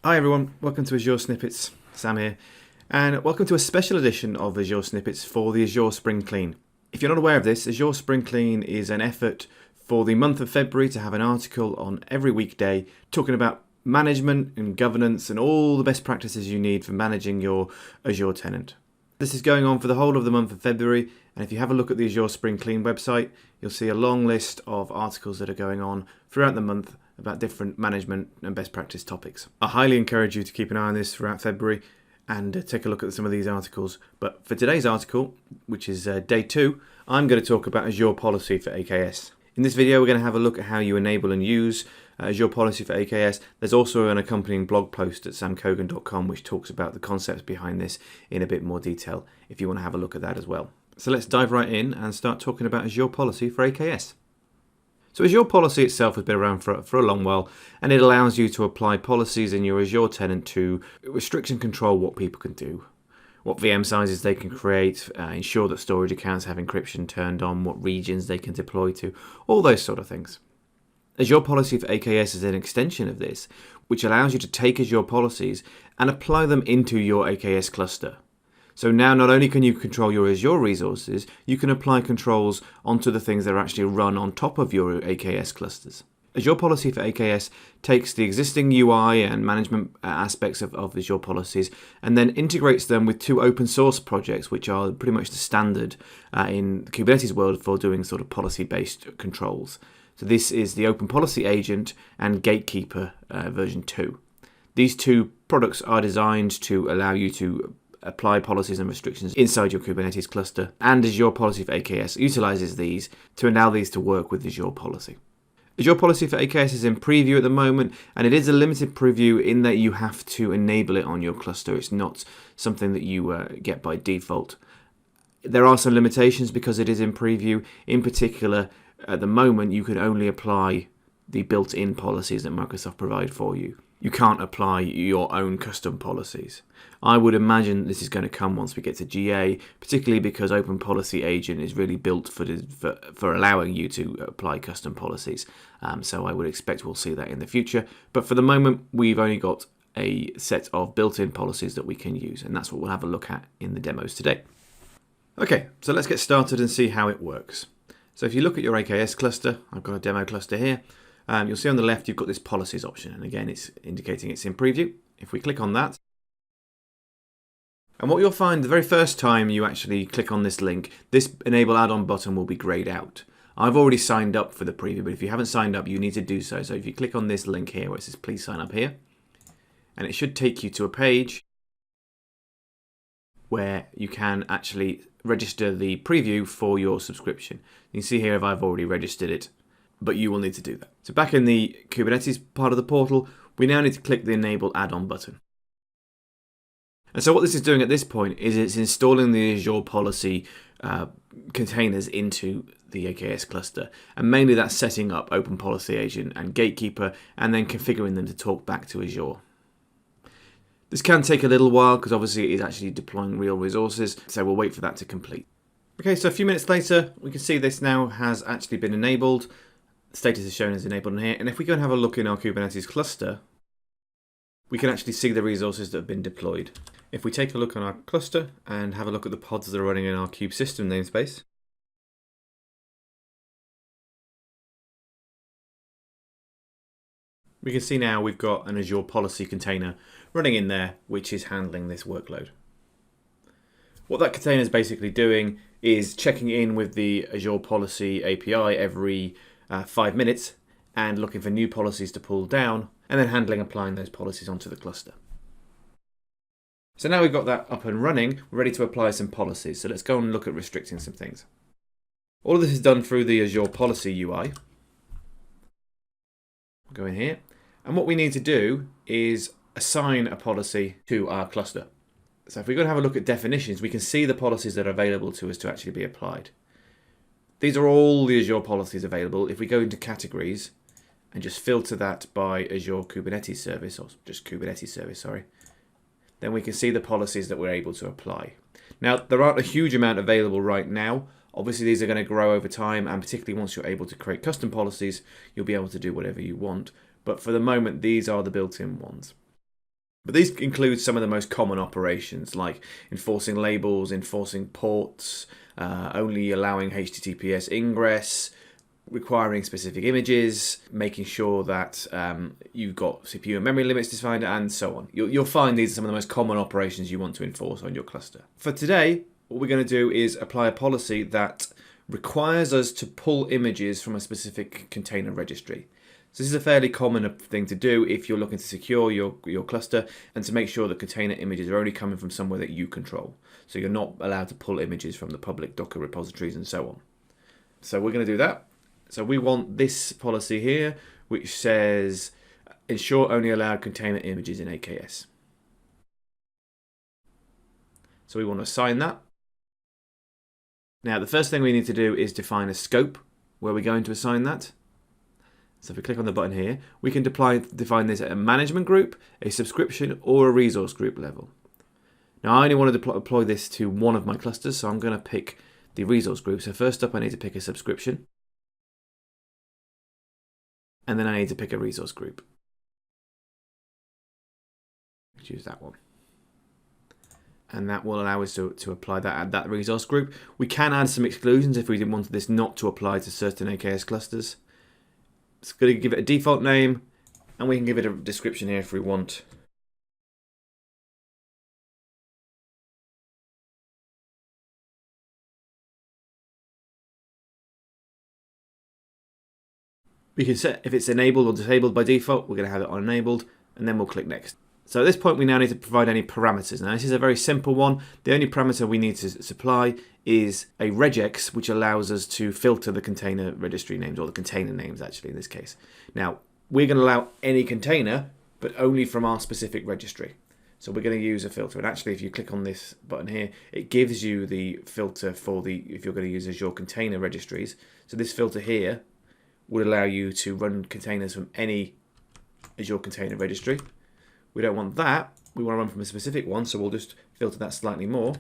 Hi everyone, welcome to Azure Snippets. Sam here, and welcome to a special edition of Azure Snippets for the Azure Spring Clean. If you're not aware of this, Azure Spring Clean is an effort for the month of February to have an article on every weekday talking about management and governance and all the best practices you need for managing your Azure tenant. This is going on for the whole of the month of February, and if you have a look at the Azure Spring Clean website, you'll see a long list of articles that are going on throughout the month about different management and best practice topics. I highly encourage you to keep an eye on this throughout February and take a look at some of these articles. But for today's article, which is day 2, I'm going to talk about Azure Policy for AKS. In this video, we're going to have a look at how you enable and use Azure Policy for AKS. There's also an accompanying blog post at samkogan.com which talks about the concepts behind this in a bit more detail if you want to have a look at that as well. So let's dive right in and start talking about Azure Policy for AKS. So Azure Policy itself has been around for a long while, and it allows you to apply policies in your Azure tenant to restrict and control what people can do, what VM sizes they can create, ensure that storage accounts have encryption turned on, what regions they can deploy to, all those sort of things. Azure Policy for AKS is an extension of this, which allows you to take Azure policies and apply them into your AKS cluster. So now not only can you control your Azure resources, you can apply controls onto the things that are actually run on top of your AKS clusters. Azure Policy for AKS takes the existing UI and management aspects of Azure policies and then integrates them with 2 open source projects, which are pretty much the standard in the Kubernetes world for doing sort of policy-based controls. So this is the Open Policy Agent and Gatekeeper version 2. These 2 products are designed to allow you to apply policies and restrictions inside your Kubernetes cluster, and Azure Policy for AKS utilizes these to allow these to work with Azure Policy. Azure Policy for AKS is in preview at the moment, and it is a limited preview in that you have to enable it on your cluster. It's not something that you get by default. There are some limitations because it is in preview. In particular, at the moment, you can only apply the built-in policies that Microsoft provide for you. You can't apply your own custom policies. I would imagine this is going to come once we get to GA, particularly because Open Policy Agent is really built for allowing you to apply custom policies. So I would expect we'll see that in the future. But for the moment, we've only got a set of built-in policies that we can use, and that's what we'll have a look at in the demos today. Okay, so let's get started and see how it works. So if you look at your AKS cluster, I've got a demo cluster here. You'll see on the left you've got this policies option, and again it's indicating it's in preview. If we click on that, and what you'll find the very first time you actually click on this link, this enable add-on button will be grayed out. I've already signed up for the preview, but if you haven't signed up you need to do so. So if you click on this link here where it says please sign up here, and it should take you to a page where you can actually register the preview for your subscription. You can see here if I've already registered it, but you will need to do that. So back in the Kubernetes part of the portal, we now need to click the Enable Add-on button. And so what this is doing at this point is it's installing the Azure Policy containers into the AKS cluster. And mainly that's setting up Open Policy Agent and Gatekeeper and then configuring them to talk back to Azure. This can take a little while because obviously it is actually deploying real resources, so we'll wait for that to complete. Okay, so a few minutes later, we can see this now has actually been enabled. Status is shown as enabled in here, and if we go and have a look in our Kubernetes cluster, we can actually see the resources that have been deployed. If we take a look on our cluster and have a look at the pods that are running in our kube system namespace, we can see now we've got an Azure Policy container running in there, which is handling this workload. What that container is basically doing is checking in with the Azure Policy API every 5 minutes and looking for new policies to pull down and then applying those policies onto the cluster. So now we've got that up and running, we're ready to apply some policies. So let's go and look at restricting some things. All of this is done through the Azure Policy UI. We'll go in here, and what we need to do is assign a policy to our cluster. So if we go and have a look at definitions, we can see the policies that are available to us to actually be applied. These are all the Azure policies available. If we go into categories and just filter that by Azure Kubernetes service, or just Kubernetes service, sorry, then we can see the policies that we're able to apply. Now, there aren't a huge amount available right now. Obviously, these are going to grow over time, and particularly once you're able to create custom policies, you'll be able to do whatever you want. But for the moment, these are the built-in ones. But these include some of the most common operations, like enforcing labels, enforcing ports, only allowing HTTPS ingress, requiring specific images, making sure that you've got CPU and memory limits defined, and so on. You'll find these are some of the most common operations you want to enforce on your cluster. For today, what we're going to do is apply a policy that requires us to pull images from a specific container registry. So this is a fairly common thing to do if you're looking to secure your cluster and to make sure that container images are only coming from somewhere that you control. So you're not allowed to pull images from the public Docker repositories and so on. So we're going to do that. So we want this policy here, which says ensure only allowed container images in AKS. So we want to assign that. Now the first thing we need to do is define a scope where we're going to assign that. So if we click on the button here, we can define this at a management group, a subscription, or a resource group level. Now I only want to deploy this to one of my clusters, so I'm going to pick the resource group. So first up I need to pick a subscription. And then I need to pick a resource group. Choose that one. And that will allow us to apply that at that resource group. We can add some exclusions if we didn't want this not to apply to certain AKS clusters. It's going to give it a default name, and we can give it a description here if we want. We can set if it's enabled or disabled by default. We're going to have it on enabled, and then we'll click next. So at this point, we now need to provide any parameters. Now this is a very simple one. The only parameter we need to supply is a regex, which allows us to filter the container registry names, or the container names actually in this case. Now we're going to allow any container, but only from our specific registry. So we're going to use a filter. And actually, if you click on this button here, it gives you the filter for if you're going to use Azure container registries. So this filter here would allow you to run containers from any Azure container registry. We don't want that. We want to run from a specific one, so we'll just filter that slightly more.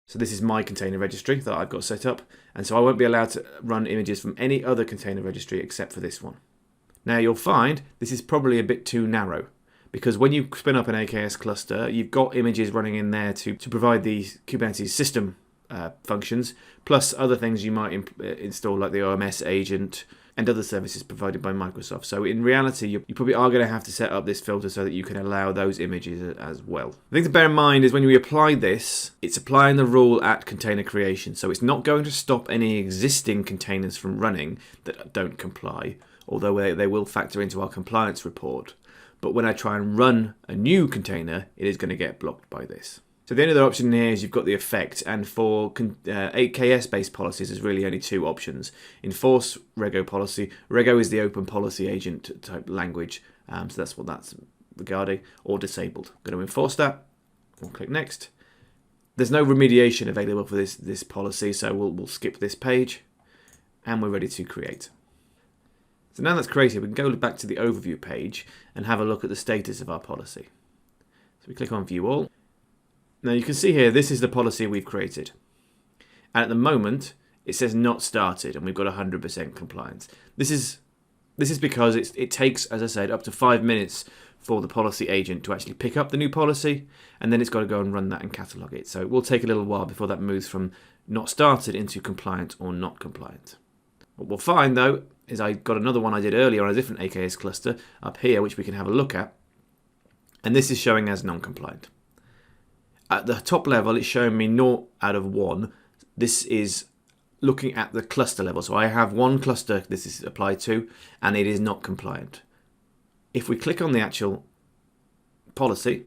So this is my container registry that I've got set up, and so I won't be allowed to run images from any other container registry except for this one. Now you'll find this is probably a bit too narrow, because when you spin up an AKS cluster, you've got images running in there to provide the Kubernetes system functions, plus other things you might install like the OMS agent and other services provided by Microsoft. So in reality, you probably are going to have to set up this filter so that you can allow those images as well. The thing to bear in mind is when we apply this, it's applying the rule at container creation. So it's not going to stop any existing containers from running that don't comply, although they will factor into our compliance report. But when I try and run a new container, it is going to get blocked by this. So the only other option here is you've got the effect, and for AKS-based policies, there's really only two options. Enforce Rego policy. Rego is the open policy agent type language, so that's what that's regarding, or disabled. I'm going to enforce that. We'll click next. There's no remediation available for this policy, so we'll skip this page, and we're ready to create. So now that's created, we can go back to the overview page and have a look at the status of our policy. So we click on View All. Now you can see here, this is the policy we've created. And at the moment, it says not started, and we've got 100% compliance. This is because it takes, as I said, up to 5 minutes for the policy agent to actually pick up the new policy, and then it's got to go and run that and catalog it. So it will take a little while before that moves from not started into compliant or not compliant. What we'll find though, is I got another one I did earlier on a different AKS cluster up here, which we can have a look at. And this is showing as non-compliant. At the top level, it's showing me 0 out of 1. This is looking at the cluster level. So I have one cluster this is applied to, and it is not compliant. If we click on the actual policy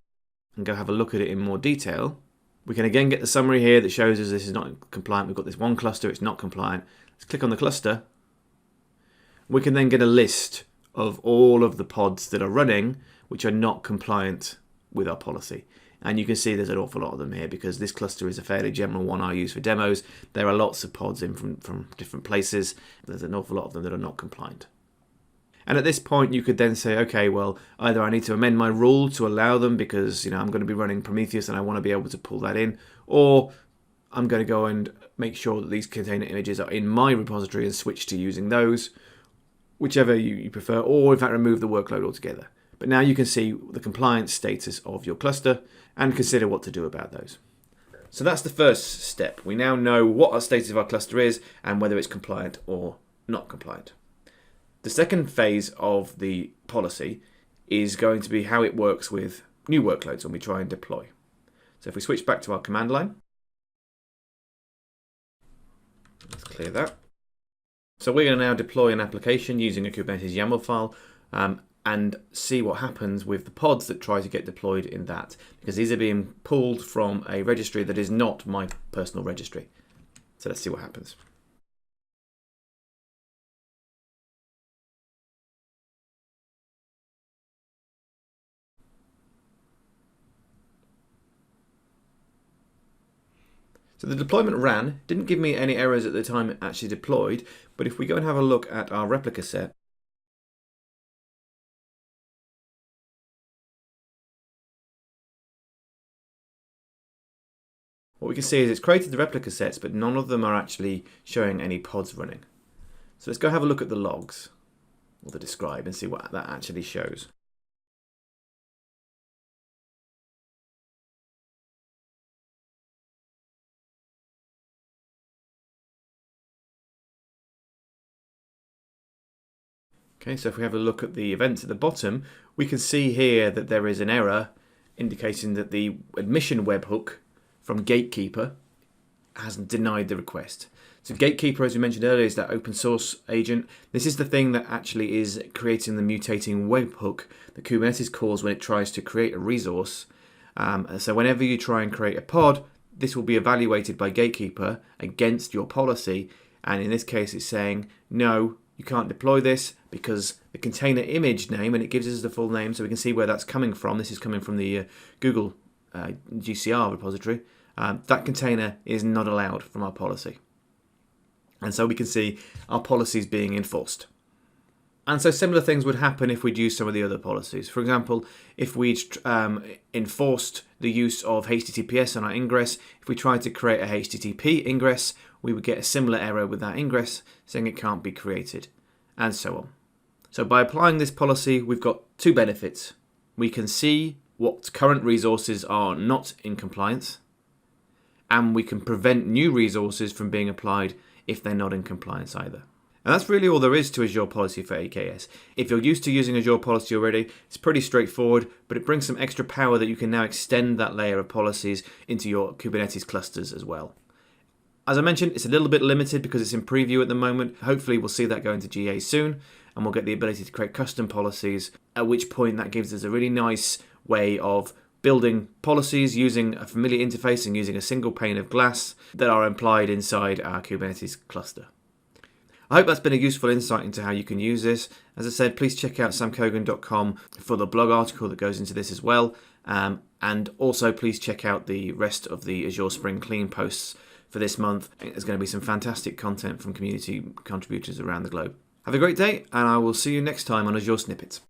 and go have a look at it in more detail, we can again get the summary here that shows us this is not compliant. We've got this one cluster, it's not compliant. Let's click on the cluster. We can then get a list of all of the pods that are running which are not compliant with our policy. And you can see there's an awful lot of them here because this cluster is a fairly general one I use for demos. There are lots of pods in from different places. There's an awful lot of them that are not compliant. And at this point, you could then say, okay, well, either I need to amend my rule to allow them because I'm going to be running Prometheus and I want to be able to pull that in, or I'm going to go and make sure that these container images are in my repository and switch to using those. whichever you prefer, or in fact remove the workload altogether. But now you can see the compliance status of your cluster and consider what to do about those. So that's the first step. We now know what our status of our cluster is and whether it's compliant or not compliant. The second phase of the policy is going to be how it works with new workloads when we try and deploy. So if we switch back to our command line, let's clear that. So we're going to now deploy an application using a Kubernetes YAML file and see what happens with the pods that try to get deployed in that, because these are being pulled from a registry that is not my personal registry. So let's see what happens. So the deployment ran, didn't give me any errors at the time it actually deployed, but if we go and have a look at our replica set, what we can see is it's created the replica sets, but none of them are actually showing any pods running. So let's go have a look at the logs, or the describe, and see what that actually shows. Okay, so if we have a look at the events at the bottom, we can see here that there is an error indicating that the admission webhook from Gatekeeper has denied the request. So Gatekeeper, as we mentioned earlier, is that open source agent. This is the thing that actually is creating the mutating webhook that Kubernetes calls when it tries to create a resource. So whenever you try and create a pod, this will be evaluated by Gatekeeper against your policy. And in this case, it's saying, no, you can't deploy this because the container image name, and it gives us the full name so we can see where that's coming from. This is coming from the Google GCR repository. That container is not allowed from our policy. And so we can see our policies being enforced. And so similar things would happen if we'd use some of the other policies. For example, if we'd enforced the use of HTTPS on our ingress, if we tried to create a HTTP ingress, we would get a similar error with that ingress saying it can't be created, and so on. So by applying this policy, we've got two benefits. We can see what current resources are not in compliance, and we can prevent new resources from being applied if they're not in compliance either. And that's really all there is to Azure Policy for AKS. If you're used to using Azure Policy already, it's pretty straightforward, but it brings some extra power that you can now extend that layer of policies into your Kubernetes clusters as well. As I mentioned, it's a little bit limited because it's in preview at the moment. Hopefully we'll see that go into GA soon, and we'll get the ability to create custom policies, at which point that gives us a really nice way of building policies using a familiar interface and using a single pane of glass that are applied inside our Kubernetes cluster. I hope that's been a useful insight into how you can use this. As I said, please check out samkogan.com for the blog article that goes into this as well. And also please check out the rest of the Azure Spring Clean posts for this month. There's going to be some fantastic content from community contributors around the globe. Have a great day, and I will see you next time on Azure Snippets.